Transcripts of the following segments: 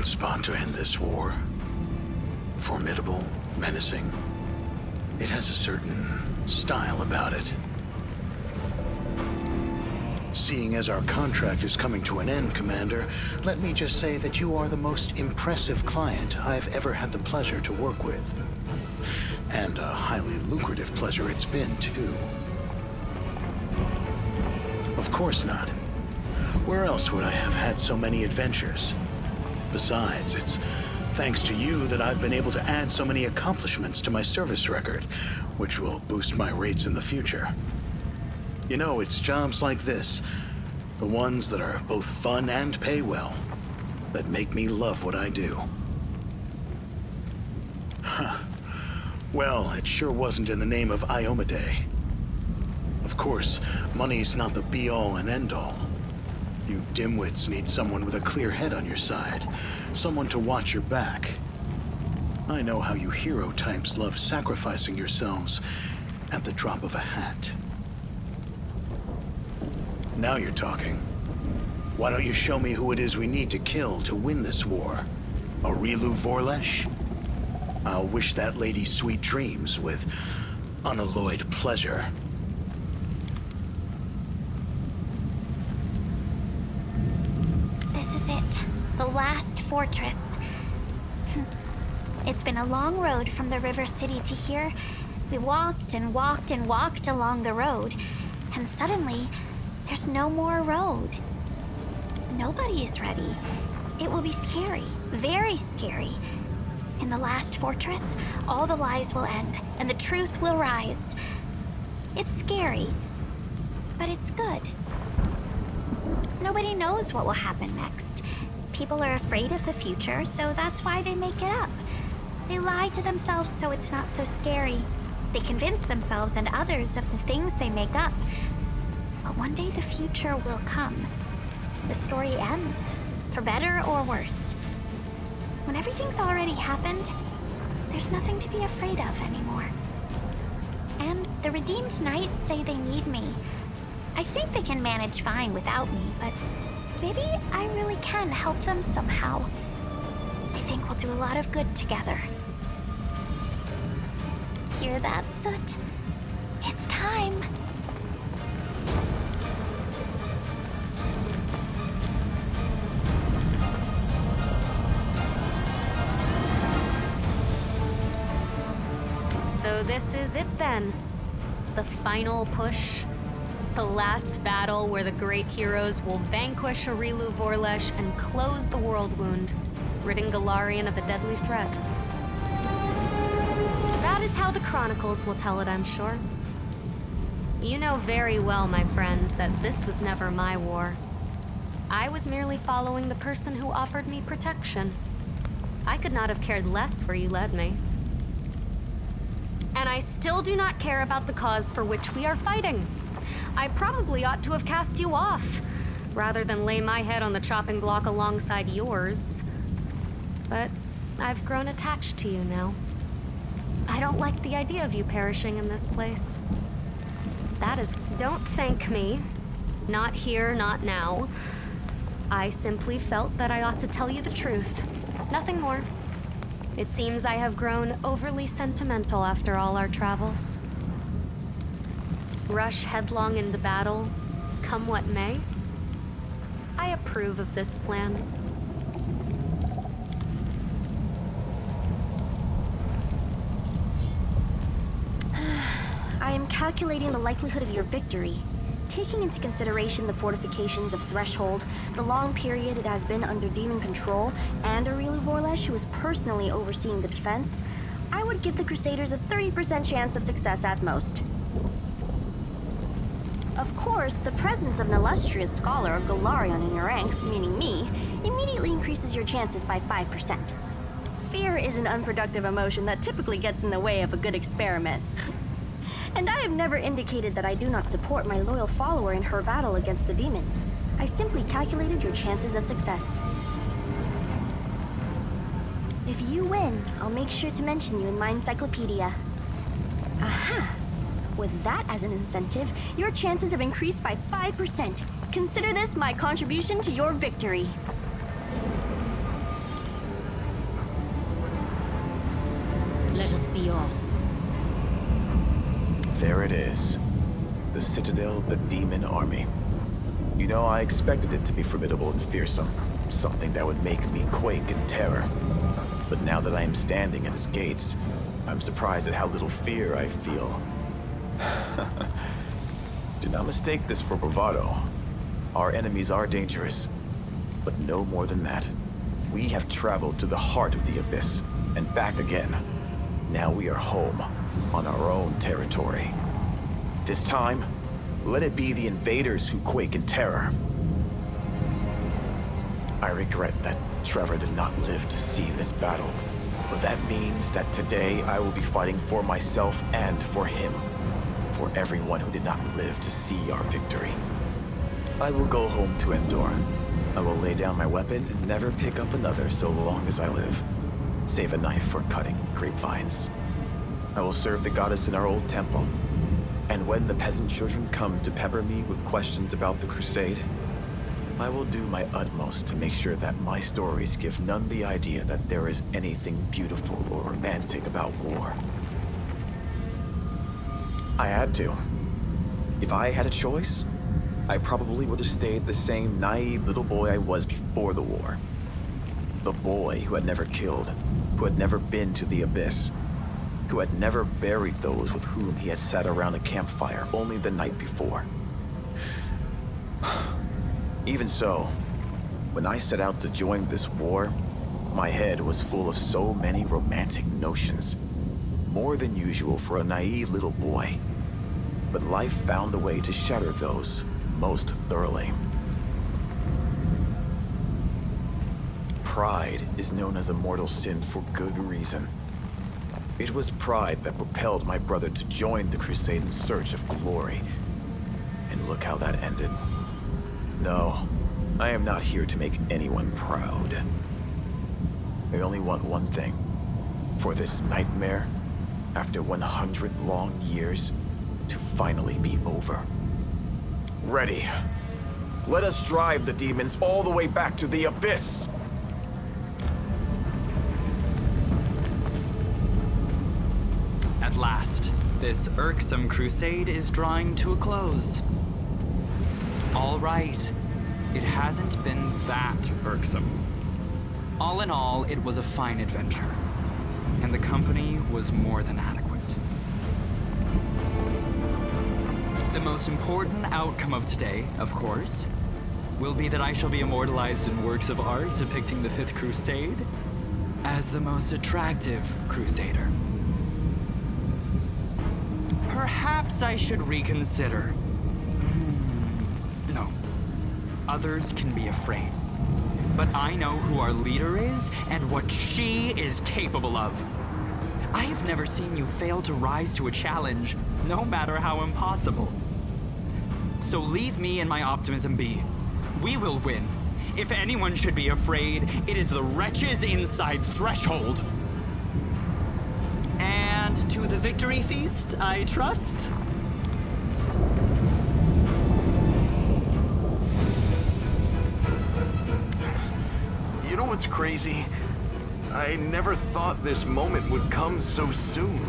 perfect spot to end this war. Formidable, menacing. It has a certain style about it. Seeing as our contract is coming to an end, Commander, let me just say that you are the most impressive client I've ever had the pleasure to work with. And a highly lucrative pleasure it's been, too. Of course not. Where else would I have had so many adventures? Besides, it's thanks to you that I've been able to add so many accomplishments to my service record, which will boost my rates in the future. You know, it's jobs like this, the ones that are both fun and pay well, that make me love what I do. Huh. Well, it sure wasn't in the name of Iomade. Of course, money's not the be-all and end-all. You dimwits need someone with a clear head on your side, someone to watch your back. I know how you hero types love sacrificing yourselves at the drop of a hat. Now you're talking. Why don't you show me who it is we need to kill to win this war? Aurilu Vorlesh? I'll wish that lady sweet dreams with unalloyed pleasure. This is it. The last fortress. It's been a long road from the river city to here. We walked and walked and walked along the road, and suddenly, there's no more road. Nobody is ready. It will be scary, very scary. In the last fortress, all the lies will end, and the truth will rise. It's scary, but it's good. Nobody knows what will happen next. People are afraid of the future, so that's why they make it up. They lie to themselves so it's not so scary. They convince themselves and others of the things they make up. But one day the future will come. The story ends, for better or worse. When everything's already happened, there's nothing to be afraid of anymore. And the Redeemed Knights say they need me. I think they can manage fine without me, but maybe I really can help them somehow. I think we'll do a lot of good together. Hear that, Soot? It's time. So this is it then. The final push. The last battle where the great heroes will vanquish Aurilu Vorlesh and close the world wound, ridding Galarian of a deadly threat. That is how the chronicles will tell it, I'm sure. You know very well, my friend, that this was never my war. I was merely following the person who offered me protection. I could not have cared less where you led me. And I still do not care about the cause for which we are fighting. I probably ought to have cast you off, rather than lay my head on the chopping block alongside yours. But I've grown attached to you now. I don't like the idea of you perishing in this place. That is... Don't thank me. Not here, not now. I simply felt that I ought to tell you the truth. Nothing more. It seems I have grown overly sentimental after all our travels. Rush headlong into battle, come what may. I approve of this plan. I am calculating the likelihood of your victory. Taking into consideration the fortifications of Threshold, the long period it has been under demon control, and Aurilu Vorlesh, who is personally overseeing the defense, I would give the Crusaders a 30% chance of success at most. Of course, the presence of an illustrious scholar of Galarian in your ranks, meaning me, immediately increases your chances by 5%. Fear is an unproductive emotion that typically gets in the way of a good experiment. And I have never indicated that I do not support my loyal follower in her battle against the demons. I simply calculated your chances of success. If you win, I'll make sure to mention you in my encyclopedia. Aha! With that as an incentive, your chances have increased by 5%. Consider this my contribution to your victory. There it is. The Citadel, the Demon Army. You know, I expected it to be formidable and fearsome. Something that would make me quake in terror. But now that I am standing at its gates, I'm surprised at how little fear I feel. Do not mistake this for bravado. Our enemies are dangerous, but no more than that. We have traveled to the heart of the Abyss, and back again. Now we are home, on our own territory. This time, let it be the invaders who quake in terror. I regret that Trevor did not live to see this battle, but that means that today I will be fighting for myself and for him. For everyone who did not live to see our victory. I will go home to Endoran. I will lay down my weapon and never pick up another so long as I live. Save a knife for cutting grapevines. I will serve the goddess in our old temple. And when the peasant children come to pepper me with questions about the crusade, I will do my utmost to make sure that my stories give none the idea that there is anything beautiful or romantic about war. I had to. If I had a choice, I probably would have stayed the same naive little boy I was before the war. The boy who had never killed, who had never been to the Abyss, who had never buried those with whom he had sat around a campfire only the night before. Even so, when I set out to join this war, my head was full of so many romantic notions. More than usual for a naive little boy. But life found a way to shatter those most thoroughly. Pride is known as a mortal sin for good reason. It was pride that propelled my brother to join the crusade in search of glory. And look how that ended. No, I am not here to make anyone proud. I only want one thing. For this nightmare, after 100 long years, to finally be over. Ready. Let us drive the demons all the way back to the Abyss! At last, this irksome crusade is drawing to a close. All right, it hasn't been that irksome. All in all, it was a fine adventure, and the company was more than adequate. The most important outcome of today, of course, will be that I shall be immortalized in works of art depicting the Fifth Crusade as the most attractive crusader. Perhaps I should reconsider. No. Others can be afraid. But I know who our leader is and what she is capable of. I have never seen you fail to rise to a challenge, no matter how impossible. So leave me and my optimism be. We will win. If anyone should be afraid, it is the wretches inside Threshold. And to the victory feast, I trust? You know what's crazy? I never thought this moment would come so soon.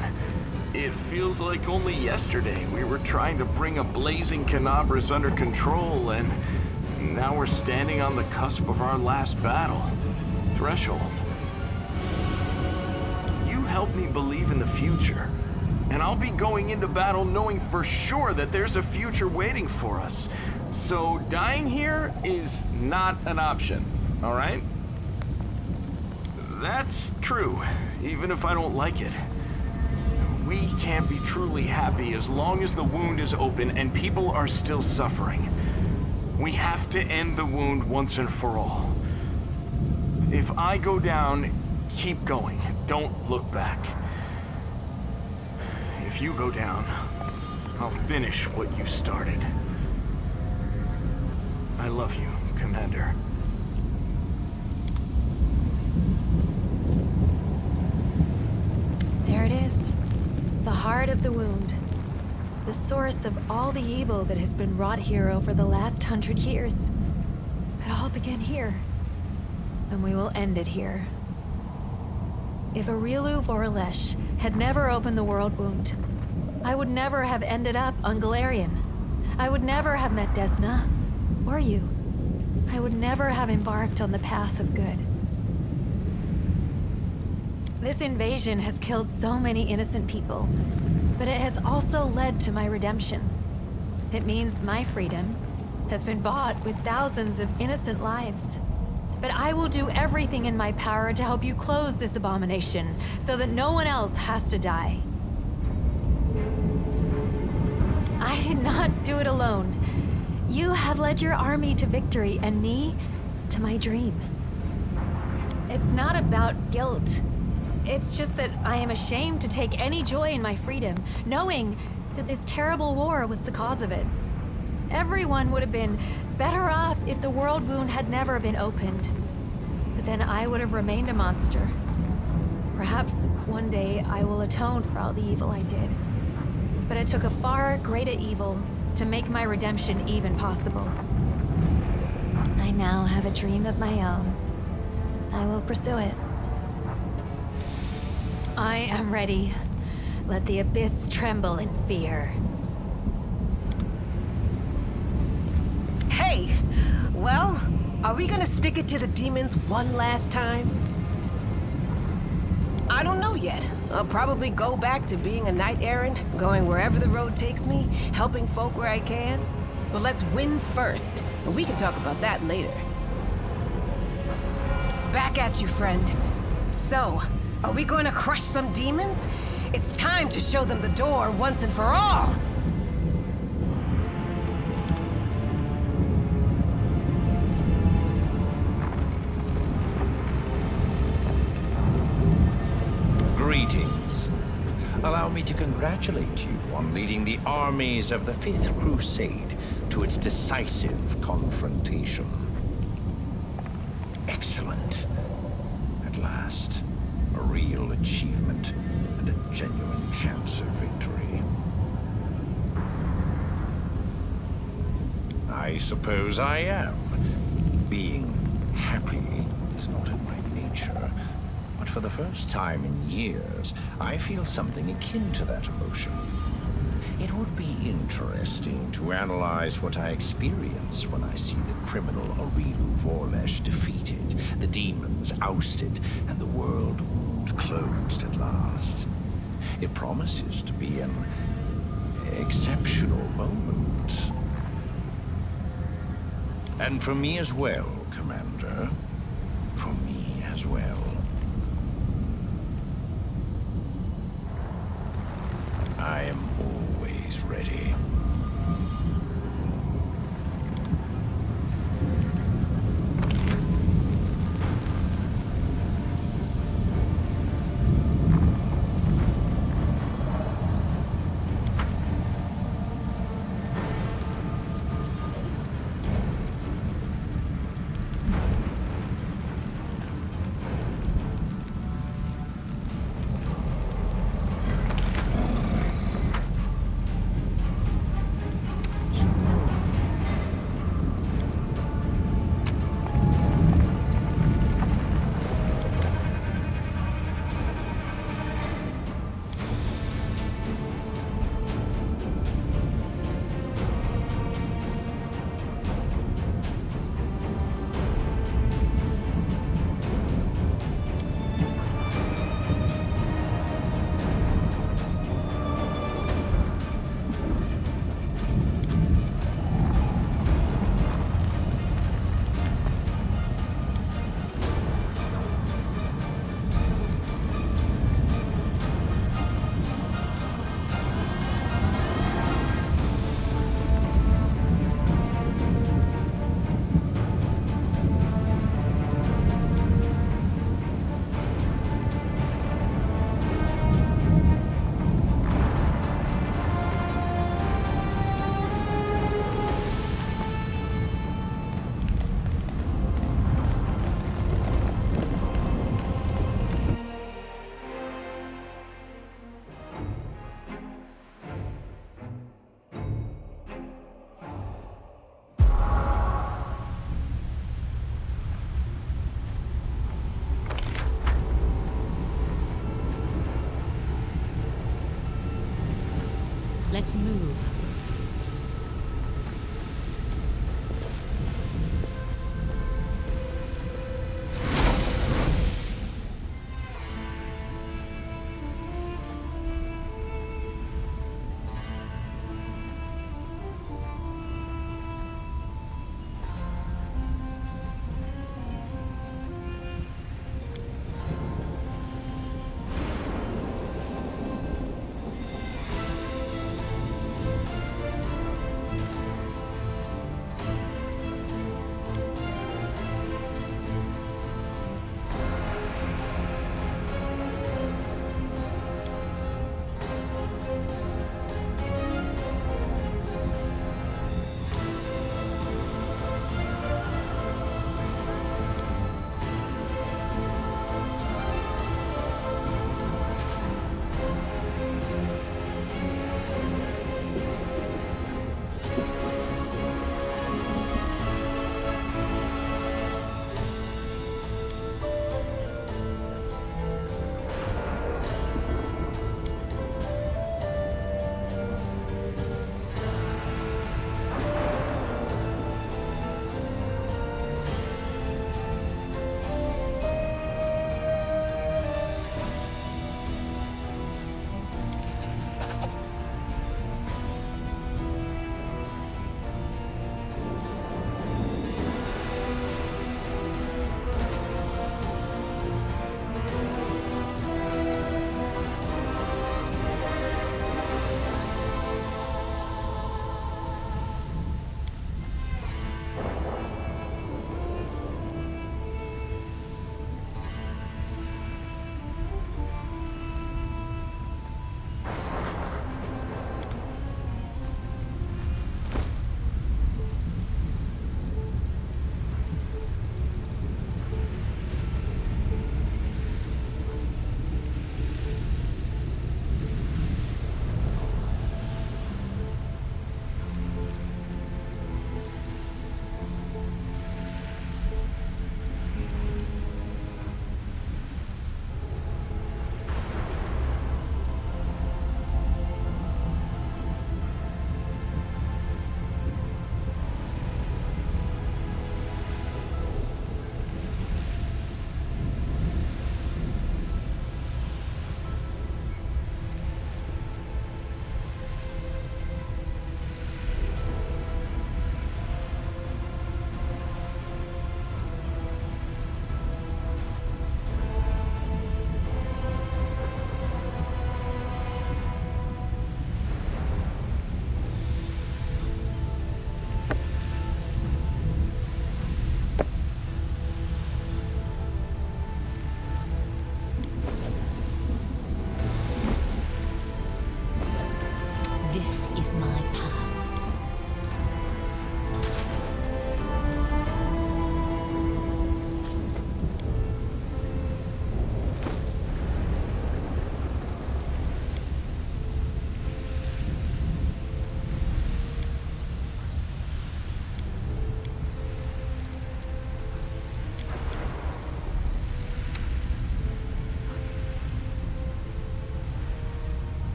It feels like only yesterday we were trying to bring a blazing Canabras under control, and now we're standing on the cusp of our last battle. Threshold. You helped me believe in the future, and I'll be going into battle knowing for sure that there's a future waiting for us. So dying here is not an option, all right? That's true, even if I don't like it. We can't be truly happy as long as the wound is open and people are still suffering. We have to end the wound once and for all. If I go down, keep going. Don't look back. If you go down, I'll finish what you started. I love you, Commander. There it is. The heart of the wound. The source of all the evil that has been wrought here over the last 100 years. It all began here. And we will end it here. If Aurilu Voralesh had never opened the world wound, I would never have ended up on Galarian. I would never have met Desna, or you. I would never have embarked on the path of good. This invasion has killed so many innocent people, but it has also led to my redemption. It means my freedom has been bought with thousands of innocent lives. But I will do everything in my power to help you close this abomination, so that no one else has to die. I did not do it alone. You have led your army to victory, and me to my dream. It's not about guilt. It's just that I am ashamed to take any joy in my freedom, knowing that this terrible war was the cause of it. Everyone would have been better off if the world wound had never been opened. But then I would have remained a monster. Perhaps one day I will atone for all the evil I did. But it took a far greater evil to make my redemption even possible. I now have a dream of my own. I will pursue it. I am ready. Let the abyss tremble in fear. Hey! Well, are we gonna stick it to the demons one last time? I don't know yet. I'll probably go back to being a knight errant, going wherever the road takes me, helping folk where I can. But let's win first, and we can talk about that later. Back at you, friend. So, are we going to crush some demons? It's time to show them the door once and for all! Greetings. Allow me to congratulate you on leading the armies of the Fifth Crusade to its decisive confrontation. Excellent. At last, a real achievement and a genuine chance of victory. I suppose I am. Being happy is not in my nature. But for the first time in years, I feel something akin to that emotion. It would be interesting to analyze what I experience when I see the criminal Aurilu Vorlesh defeated, the demons ousted, and the world wound closed at last. It promises to be an exceptional moment. And for me as well, Commander. For me as well. I am always ready.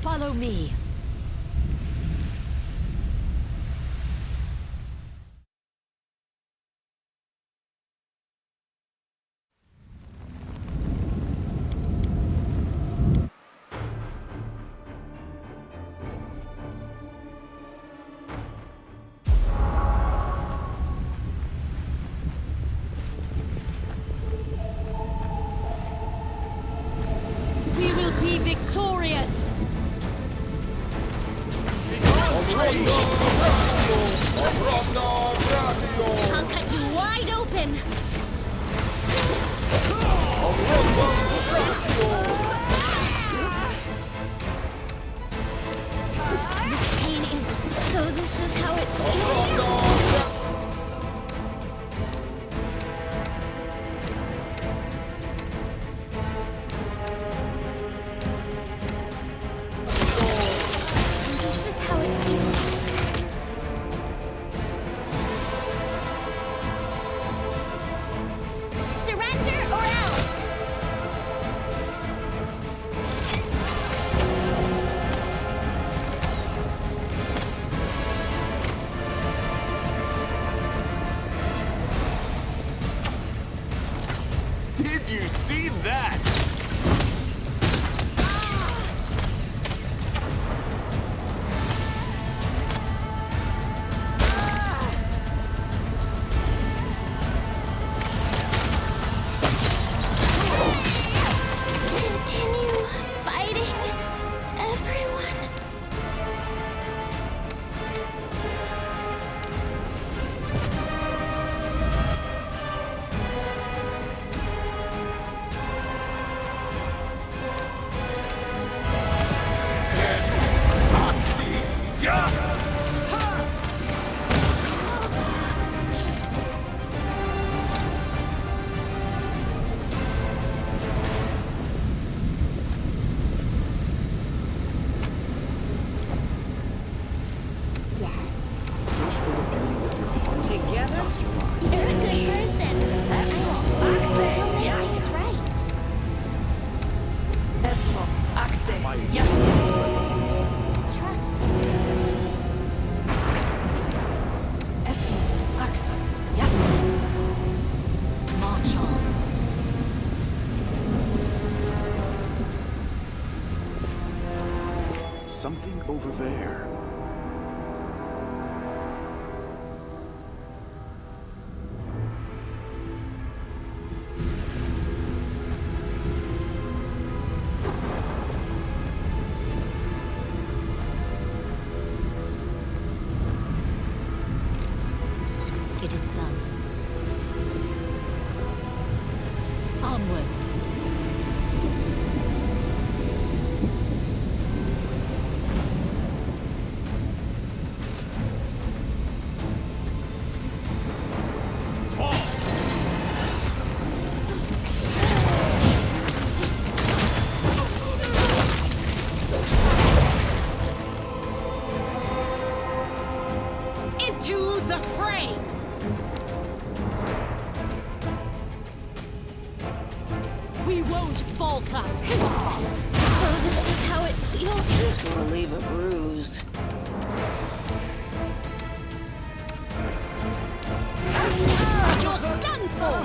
Follow me. We will be victorious! I'll cut you wide open! This pain is... So this is how it feels? This is how it feels. Surrender or else! Did you see that? Continue fighting, everyone. Together? You're a good person. You'll make things right. Trust yourself. March on. Something over there. It is done. Onwards. Into the fray! We won't falter. So this is how it feels. This will leave a bruise. You're done for!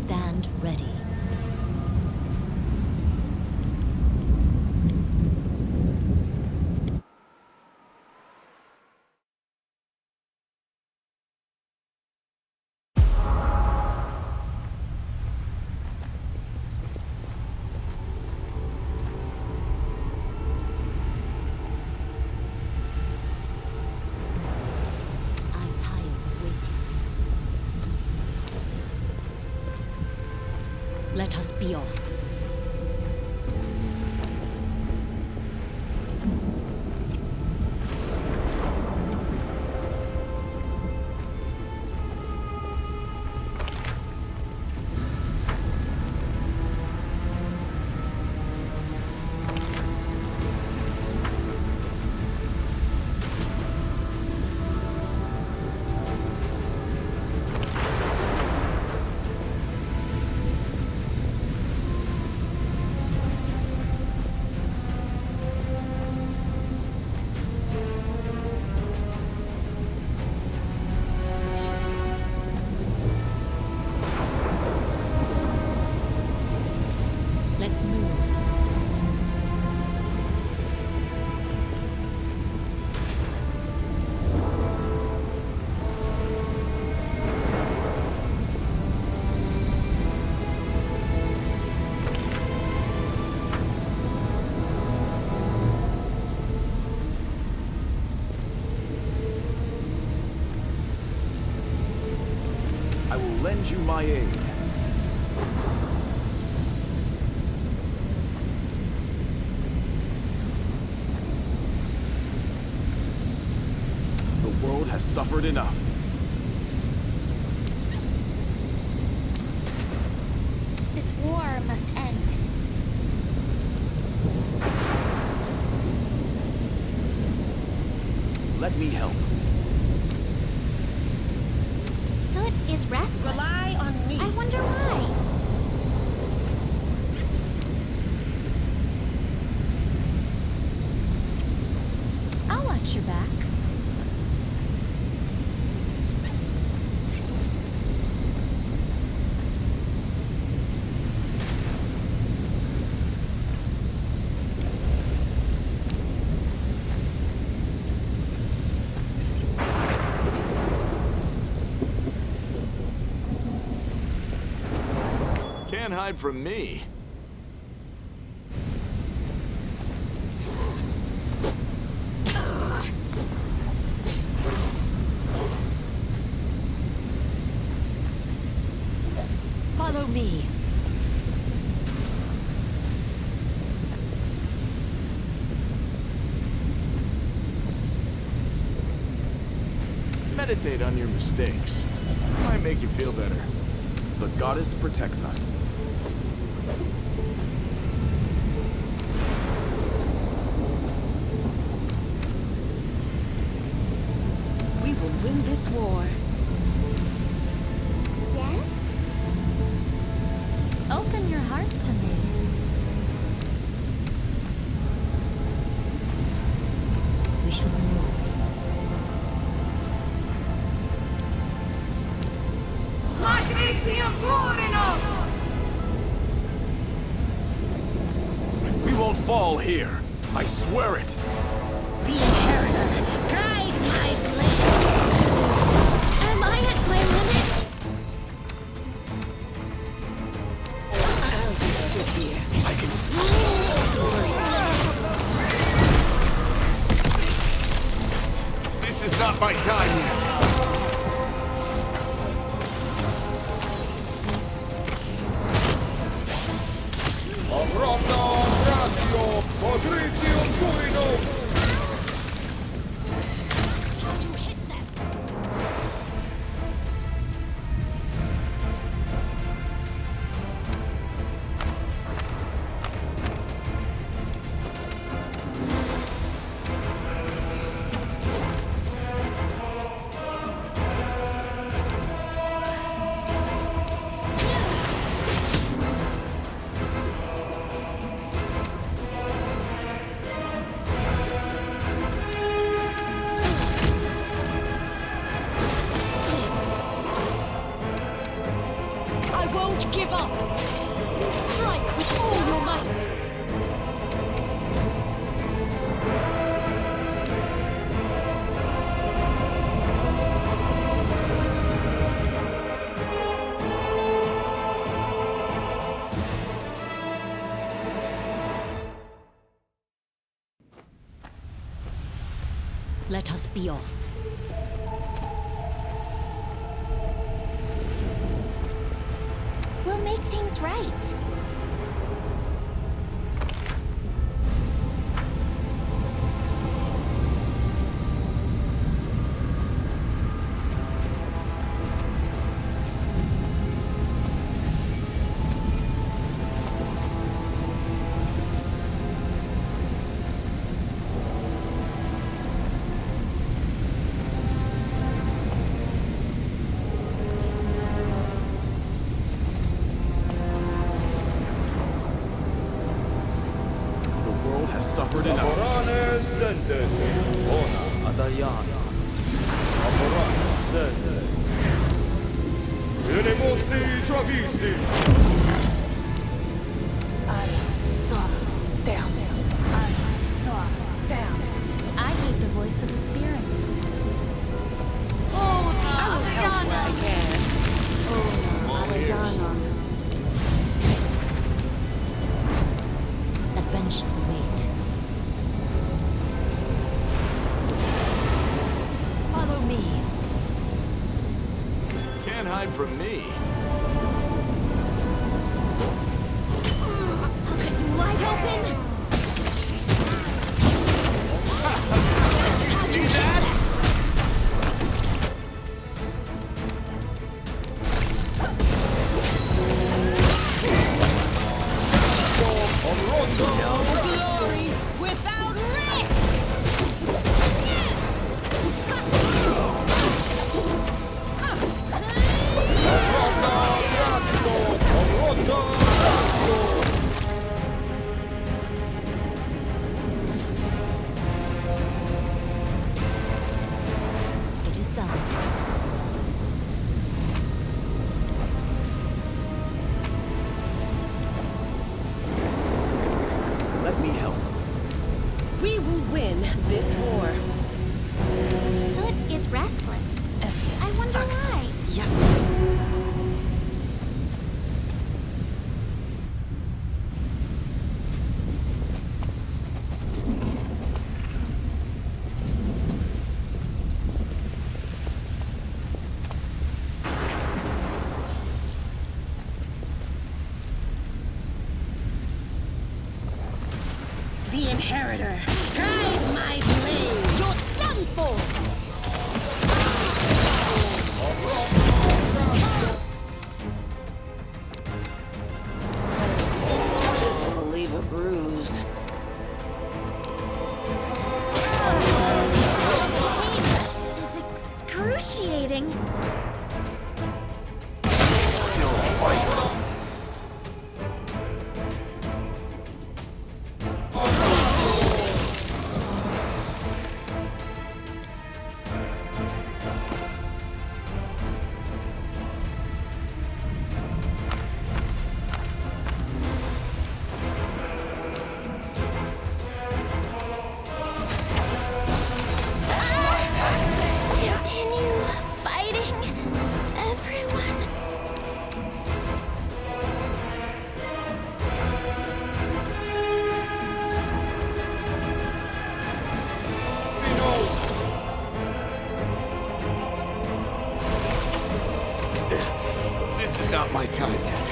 Stand ready. Let us be off. Let's move. I will lend you my aid. The world has suffered enough. This war must end. Let me help. Soot is restless. Rely on me. I wonder why. I'll watch your back. Can't hide from me. Follow me. Meditate on your mistakes. Might make you feel better. The goddess protects us. We will win this war. Yes? Open your heart to me. We should move. We won't fall here. I swear it. The inheritor. Guide my blade. Am I at my limit? I'll just sit here. I can This is not my time yet. won't give up! Strike with all your might! Let us be off. We'll make things right. Suffered enough. I gave the voice of the spirits. Adventures await. Follow me. Can't hide from me. Wide open! See that? Without risk! It is done. Let me help. We will win this war. Soot is restless. I wonder why. Yes. The Inheritor, guide my blade! You're done for! This will leave a bruise. It's excruciating. Still fight. Continue fighting, everyone. This is not my time yet.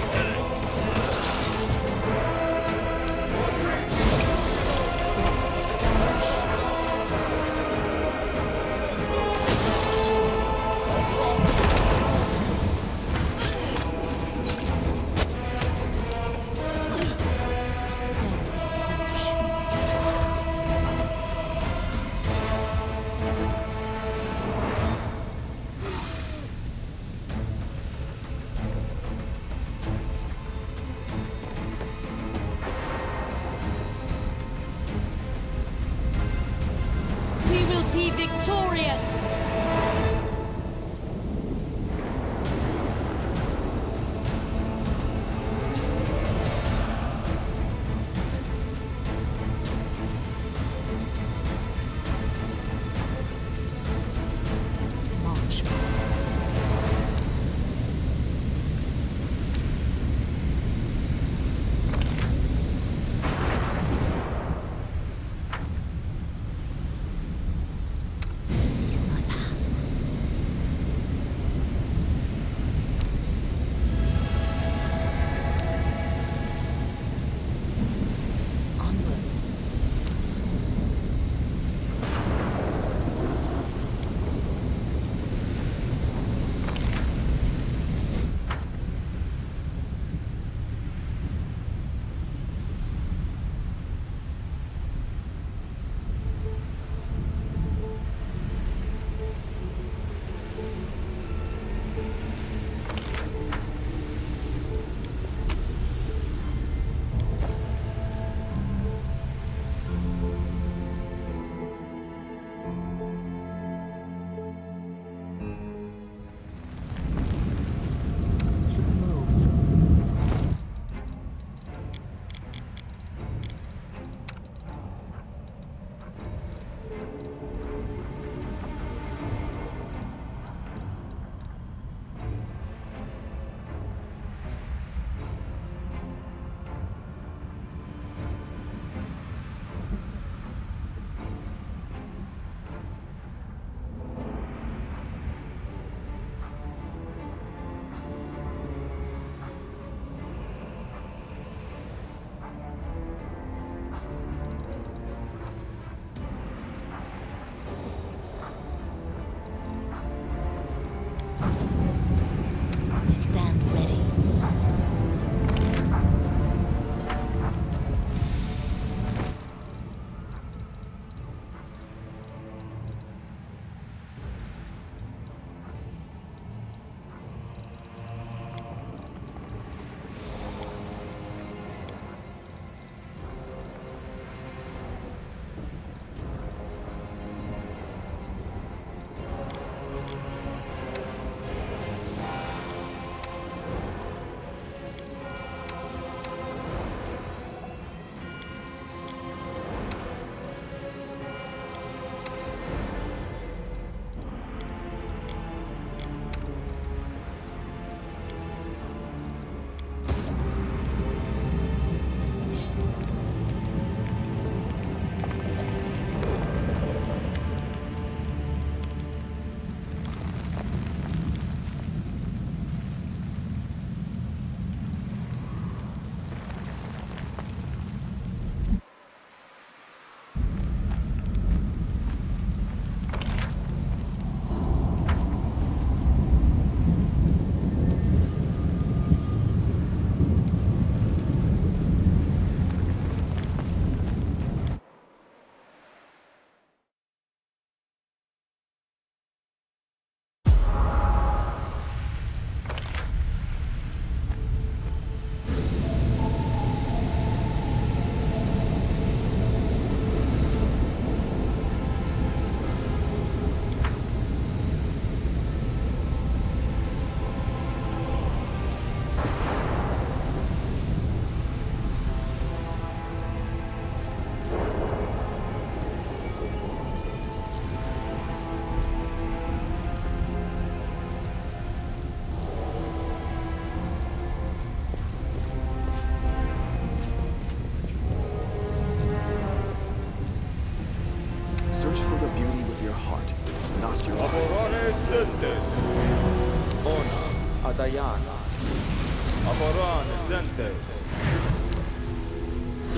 Aborane sentes.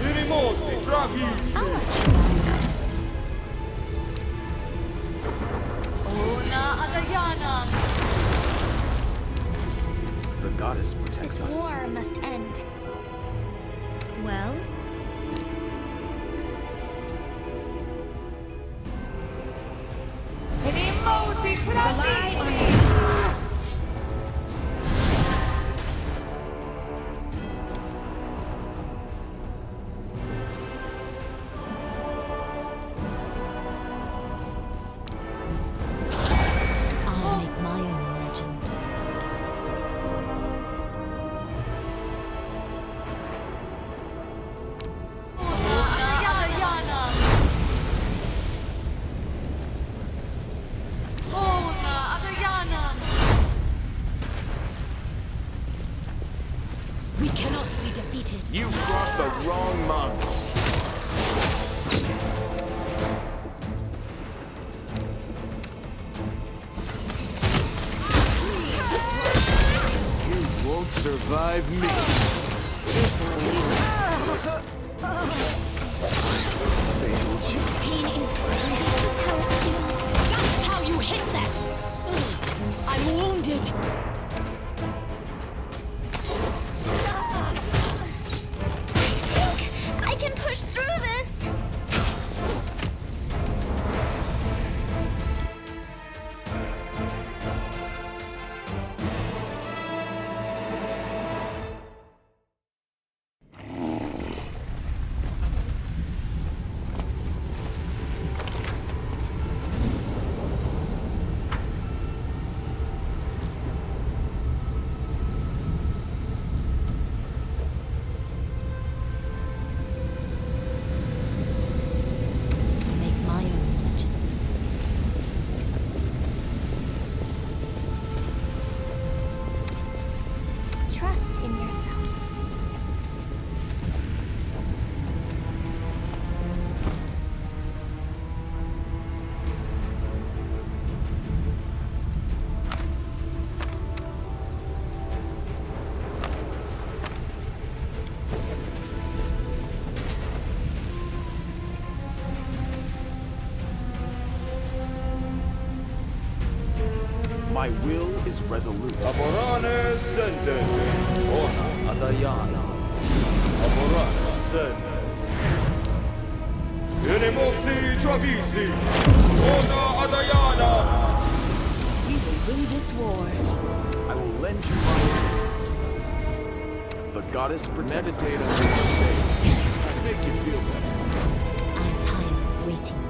Irimosi tragis. Una Adayana. The goddess protects This us. war must end. Well? Irimosi tragis. I'll make my own legend. We cannot be defeated. You crossed the wrong monk. You won't survive me. Pain is That's how you hit them! I'm wounded! I can push through this! Make my own legend. Trust in yourself. My will is resolute. Aborane sentes. Ona Adayana. Aborane sentes. Irimosi tragisi. Ona Adayana. We will win this war. I will lend you my aid. The goddess protects us. I make you feel better. I'm tired of waiting.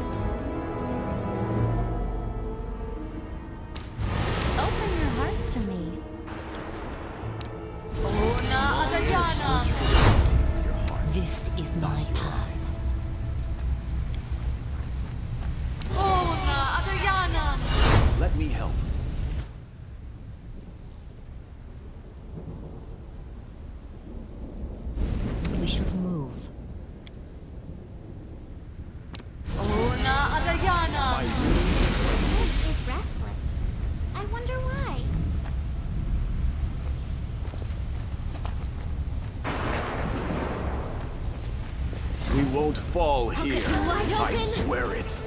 Open your heart to me. Una Adayana. This is my path. Una Adayana. Let me help. We should move. Una Adayana. This is restless. I wonder why. We won't fall here. wide I open. swear it.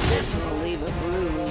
This will leave a bruise.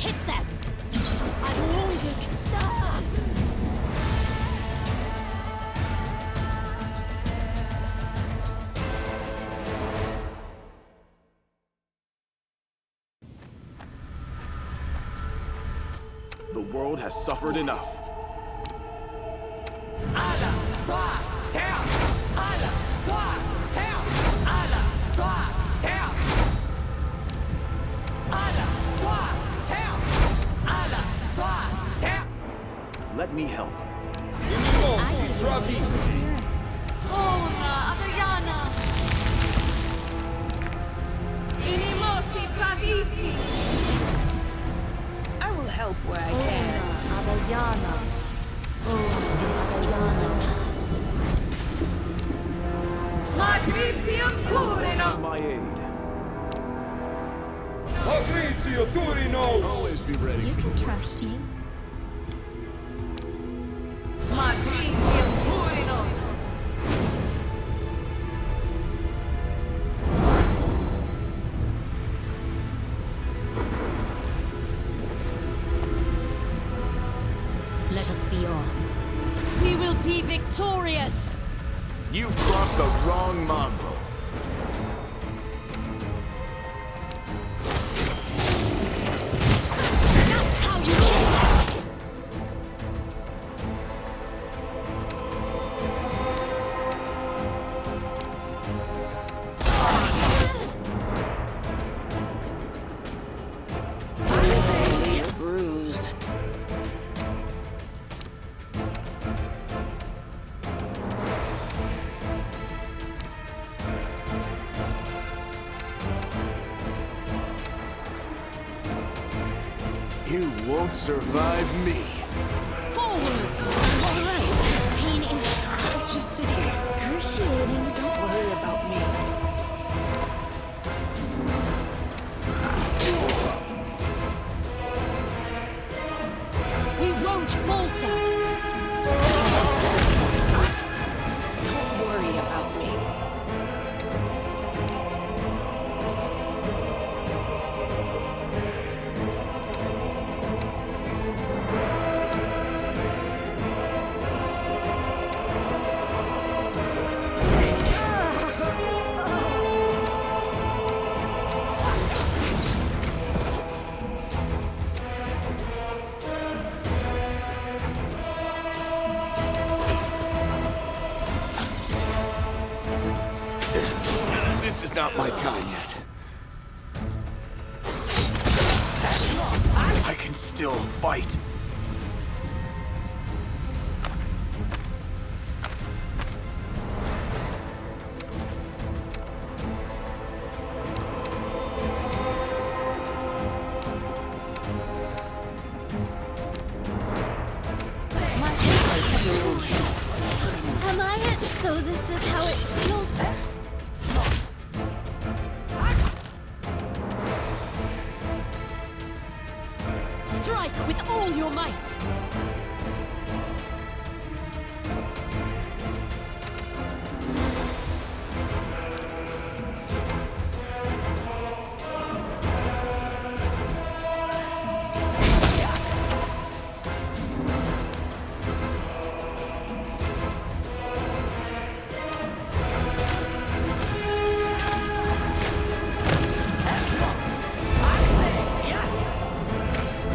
hit them! I'm wounded! Ah! The world has suffered enough. Let me help. I will help where I can. To my aid. Agrizio Turinos! Always be ready. You can trust me. Let us be off. We will be victorious! You crossed the wrong mongrel. That's how you do it! Bruise. You won't survive me. Forward! All right. This pain is just excruciating. Don't worry about me. We won't falter! Don't worry about me. This is not my time yet. I can still fight. Am I it? So this is how it feels? Strike with all your might!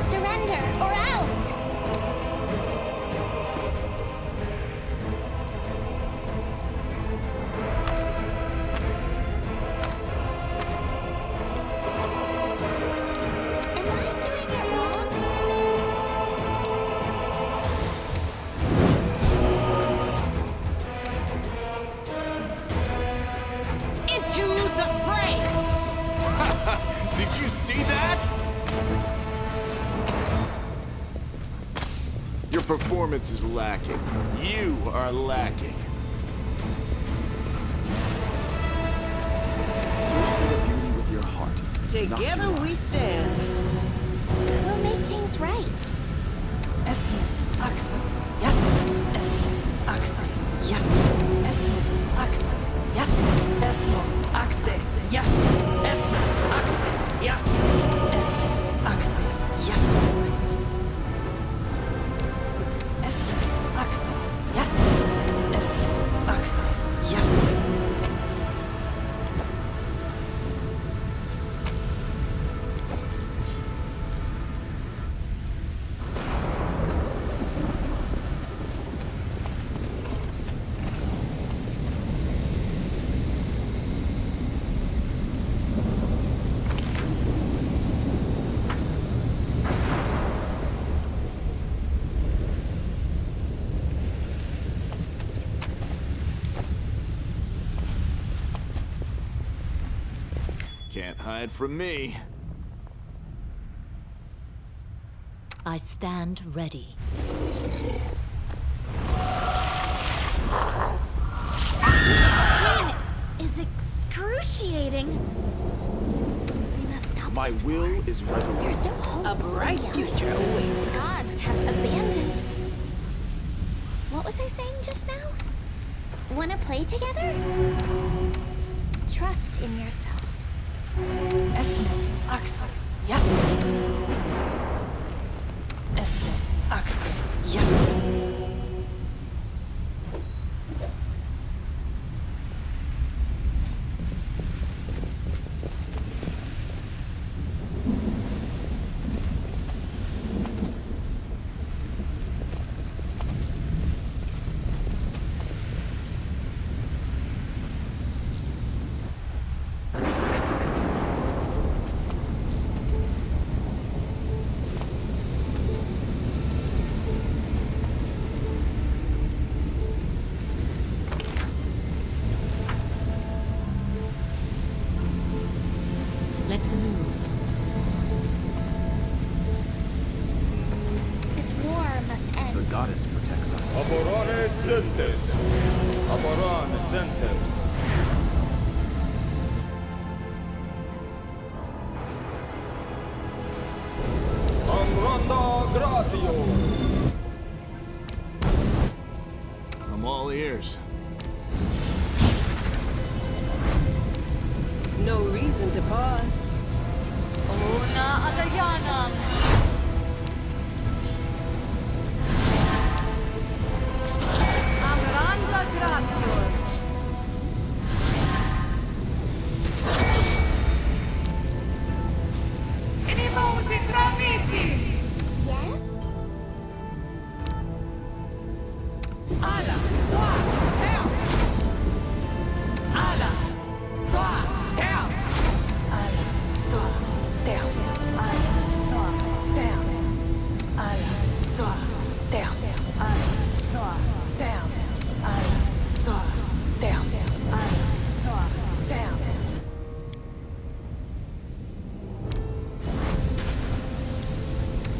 Surrender, or else! Am I doing it wrong? Into the fray! Did you see that? Your performance is lacking. You are lacking. Search for the beauty with your heart. Together we stand. We'll make things right. Essen, Achse, yes. Essen, Achse, yes. Essen, Achse, yes. Essen, Achse, yes. Essen, Achse, yes. Essen, Achse, yes. Can't hide from me. I stand ready. Pain is excruciating. We must stop My this will war. is resolute. There's no hope. A bright future awaits The us. gods have abandoned. What was I saying just now? Wanna play together? Trust in yourself. اسمه أكثر يس اسمه أكثر يس Let's move. This war must The end. goddess protects us. Aborane sentes. Aborane sentes. Amranda gratio. I'm all ears. No reason to pause. Una Adayanam. Amranda gratio. Inimosi travisi. Yes? Ala Soa down Ala Soa down Ala Soa down Ala Soa down Ala Soa down Ala Soa down Ala Soa down Ala Soa down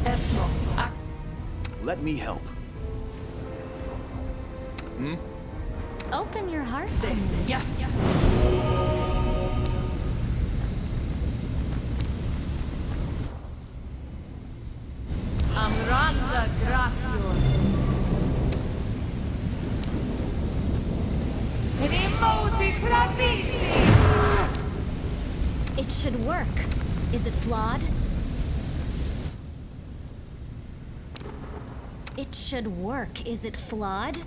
Esmo Let me help. Open your heart to me. Yes Amranda gratio. Inimosi travisi. It should work. Is it flawed? It should work. Is it flawed?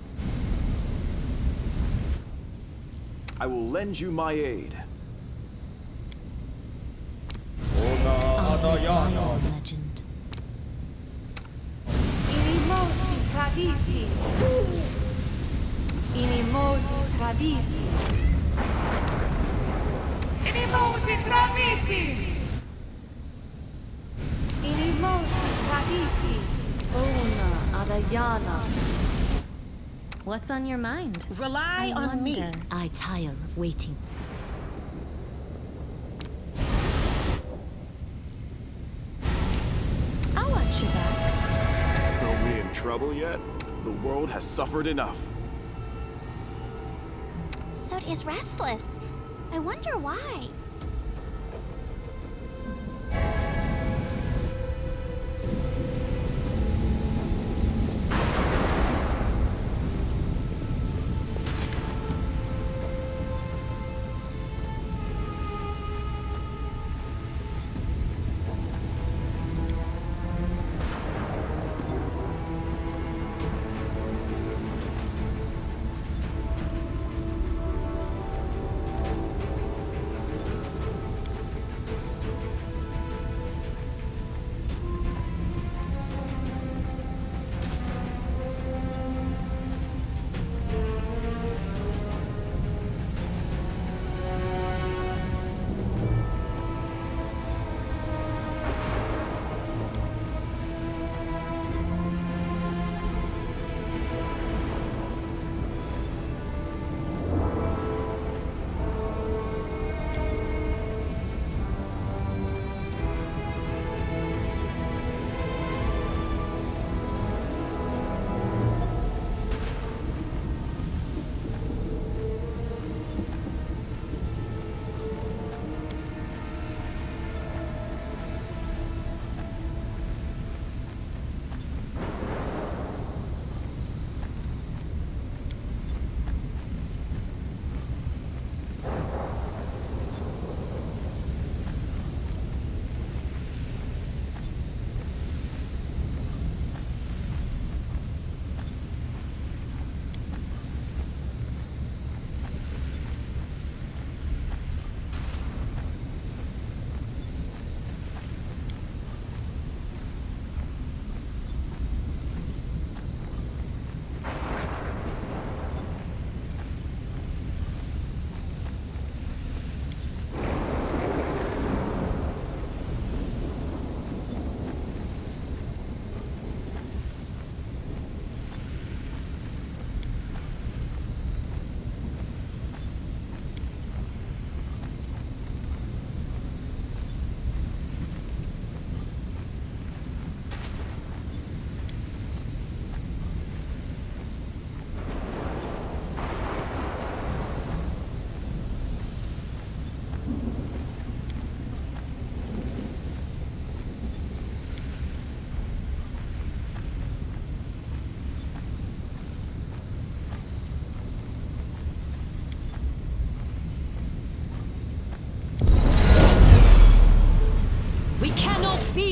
I will lend you my aid. Una Adayanam. Legend. Inimosi travisi. Inimosi travisi. Inimosi travisi. Inimosi travisi. Una Adayana. What's on your mind? Rely on me. I tire of waiting. I'll watch your back. Are we in trouble yet? The world has suffered enough. Sod is restless. I wonder why.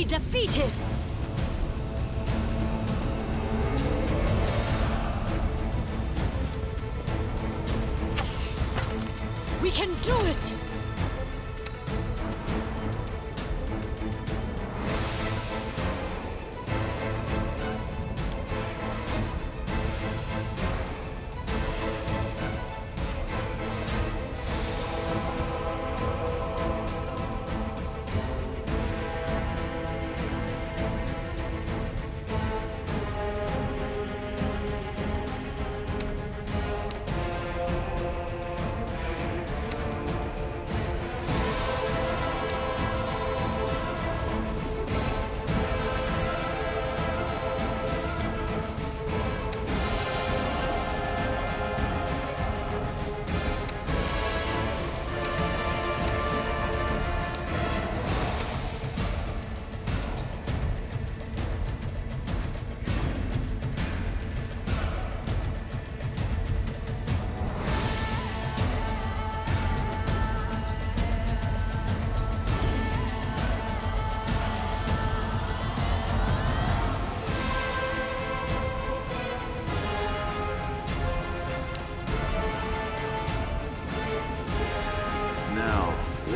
defeated! We can do it!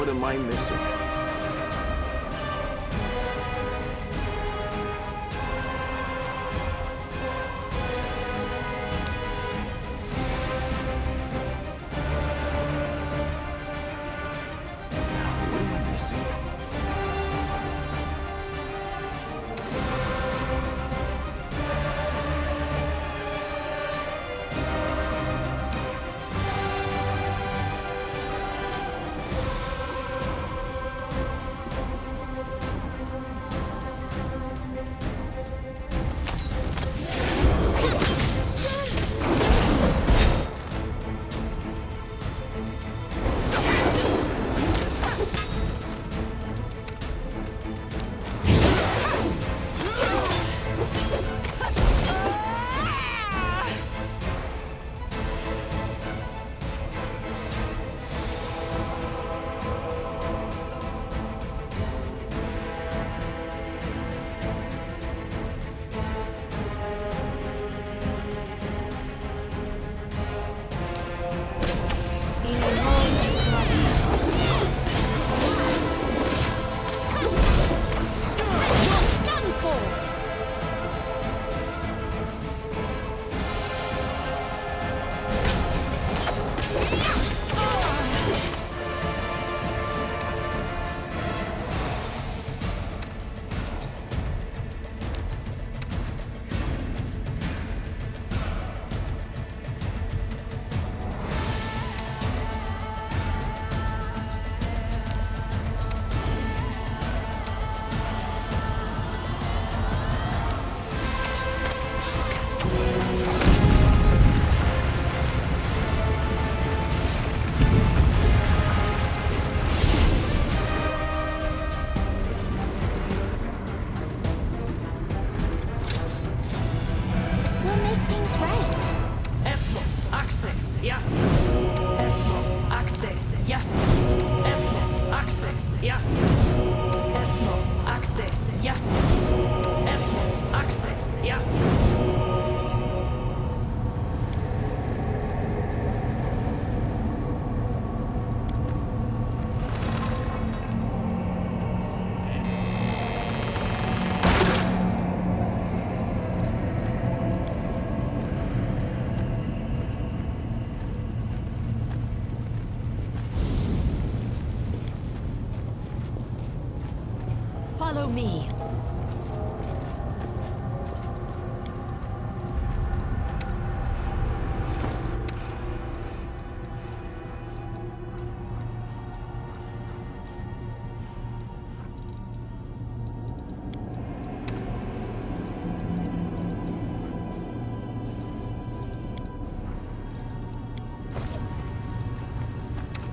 What am I missing? What am I missing? Follow me.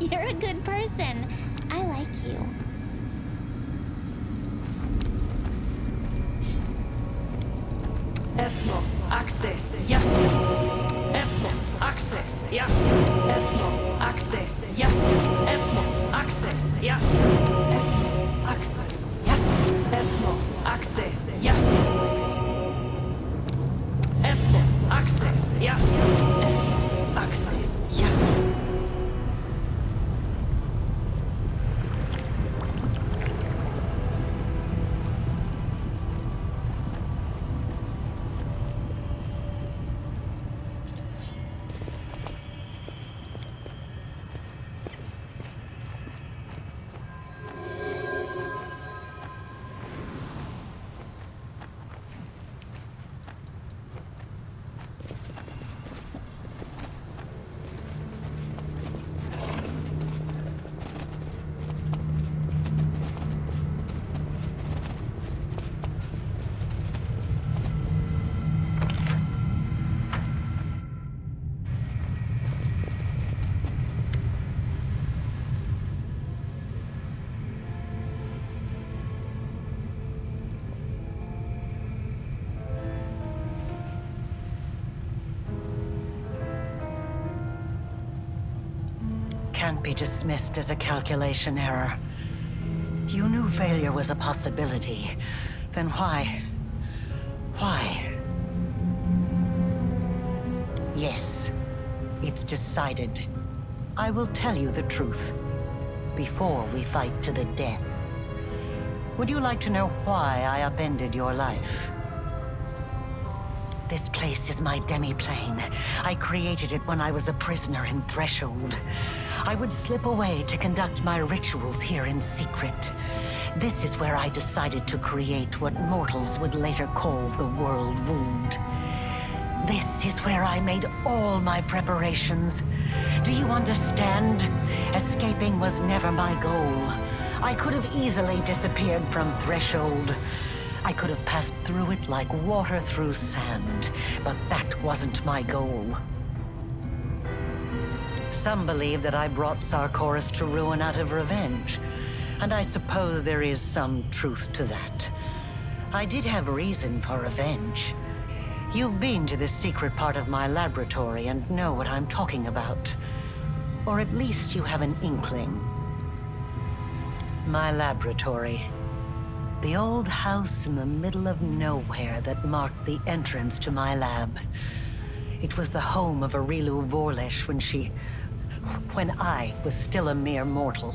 You're a good person. I like you. Esmo, Axe, yes. Esmo, Axe, yes. Esmo, Axe, yes. Esmo, Axe, yes. Esmo, Axe, yes. Esmo, Axe, yes. Esmo, axe, yes. Esmo, axe, yes. Can't be dismissed as a calculation error. You knew failure was a possibility. Then why? Why? Yes, it's decided. I will tell you the truth before we fight to the death. Would you like to know why I upended your life? This place is my demi-plane. I created it when I was a prisoner in Threshold. I would slip away to conduct my rituals here in secret. This is where I decided to create what mortals would later call the World Wound. This is where I made all my preparations. Do you understand? Escaping was never my goal. I could have easily disappeared from Threshold. I could have passed through it like water through sand, but that wasn't my goal. Some believe that I brought Sarkoris to ruin out of revenge, and I suppose there is some truth to that. I did have reason for revenge. You've been to this secret part of my laboratory and know what I'm talking about. Or at least you have an inkling. My laboratory. The old house in the middle of nowhere that marked the entrance to my lab. It was the home of Arilu Vorlesh when I was still a mere mortal.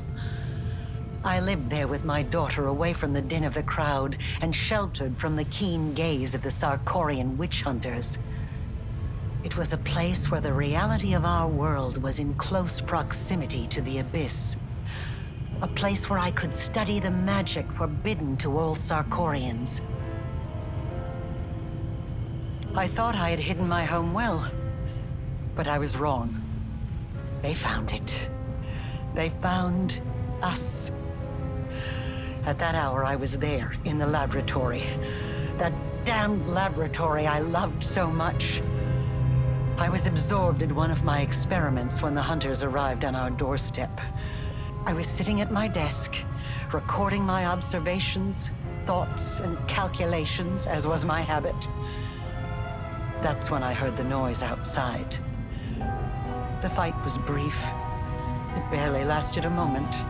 I lived there with my daughter away from the din of the crowd and sheltered from the keen gaze of the Sarkorian witch hunters. It was a place where the reality of our world was in close proximity to the abyss. A place where I could study the magic forbidden to all Sarkorians. I thought I had hidden my home well, but I was wrong. They found it. They found us. At that hour, I was there, in the laboratory. That damned laboratory I loved so much. I was absorbed in one of my experiments when the hunters arrived on our doorstep. I was sitting at my desk, recording my observations, thoughts, and calculations, as was my habit. That's when I heard the noise outside. The fight was brief. It barely lasted a moment.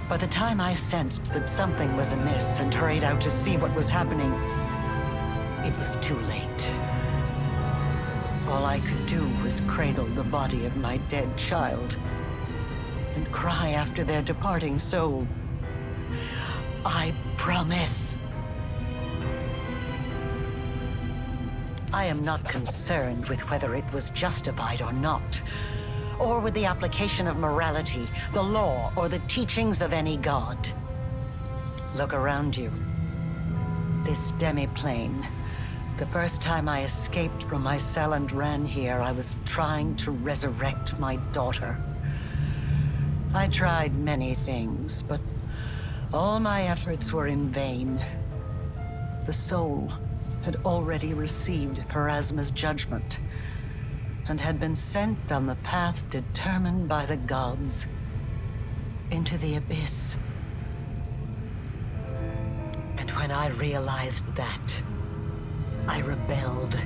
By the time I sensed that something was amiss and hurried out to see what was happening, it was too late. All I could do was cradle the body of my dead child and cry after their departing soul. I promise. I am not concerned with whether it was justified or not, or with the application of morality, the law, or the teachings of any god. Look around you. This demi-plane. The first time I escaped from my cell and ran here, I was trying to resurrect my daughter. I tried many things, but all my efforts were in vain. The soul had already received Pharasma's judgment and had been sent on the path determined by the gods into the abyss. And when I realized that, I rebelled.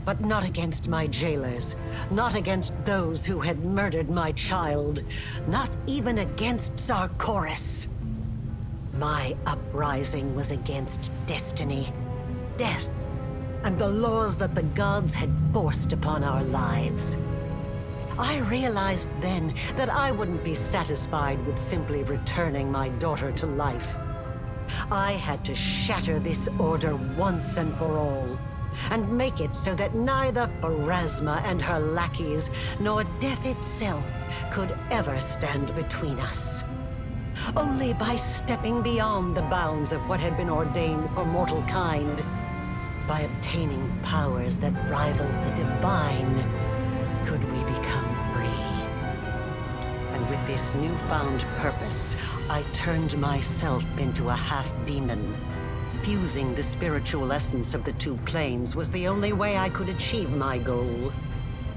But not against my jailers, not against those who had murdered my child, not even against Sarkoris. My uprising was against destiny, death, and the laws that the gods had forced upon our lives. I realized then that I wouldn't be satisfied with simply returning my daughter to life. I had to shatter this order once and for all, and make it so that neither Pharasma and her lackeys, nor death itself, could ever stand between us. Only by stepping beyond the bounds of what had been ordained for mortal kind, by obtaining powers that rivaled the divine, could we become free. And with this newfound purpose, I turned myself into a half-demon. Fusing the spiritual essence of the two planes was the only way I could achieve my goal.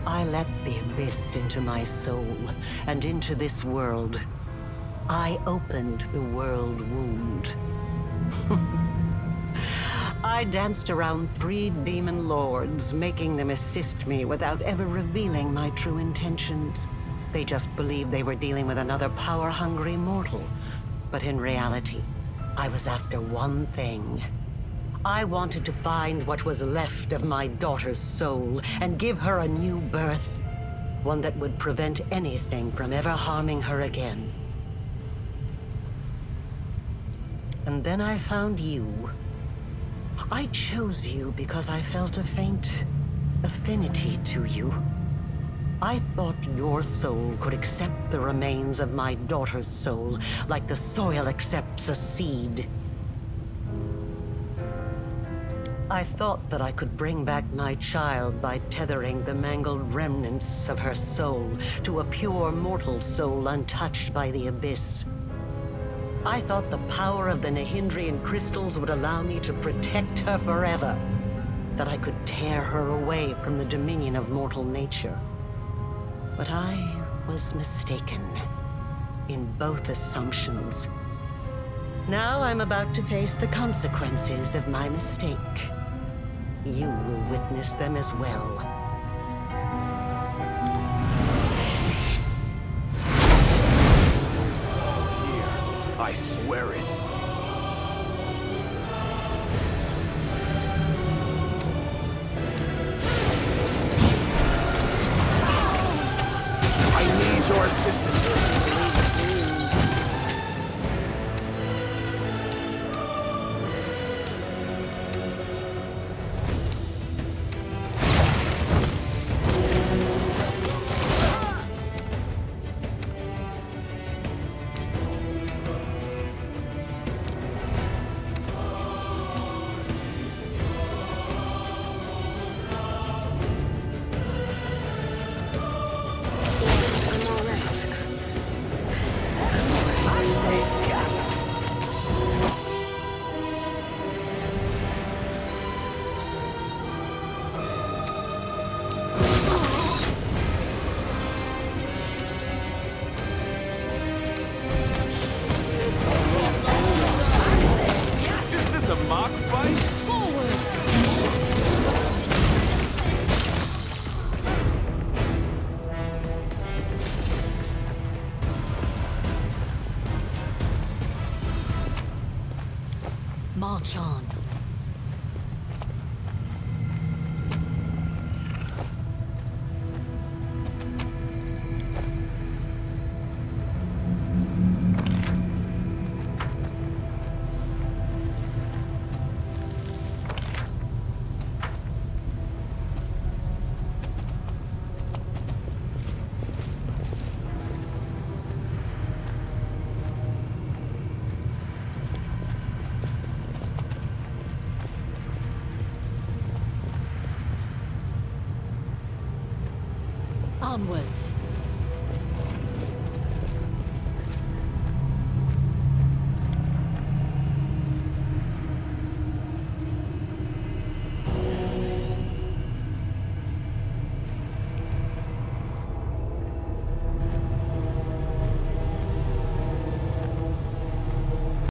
I let the abyss into my soul, and into this world. I opened the world wound. I danced around 3 demon lords, making them assist me without ever revealing my true intentions. They just believed they were dealing with another power-hungry mortal. But in reality, I was after one thing. I wanted to find what was left of my daughter's soul and give her a new birth. One that would prevent anything from ever harming her again. And then I found you. I chose you because I felt a faint affinity to you. I thought your soul could accept the remains of my daughter's soul, like the soil accepts a seed. I thought that I could bring back my child by tethering the mangled remnants of her soul to a pure mortal soul untouched by the abyss. I thought the power of the Nahindrian crystals would allow me to protect her forever, that I could tear her away from the dominion of mortal nature. But I was mistaken in both assumptions. Now I'm about to face the consequences of my mistake. You will witness them as well. I swear it. I need your assistance. March on. Onwards.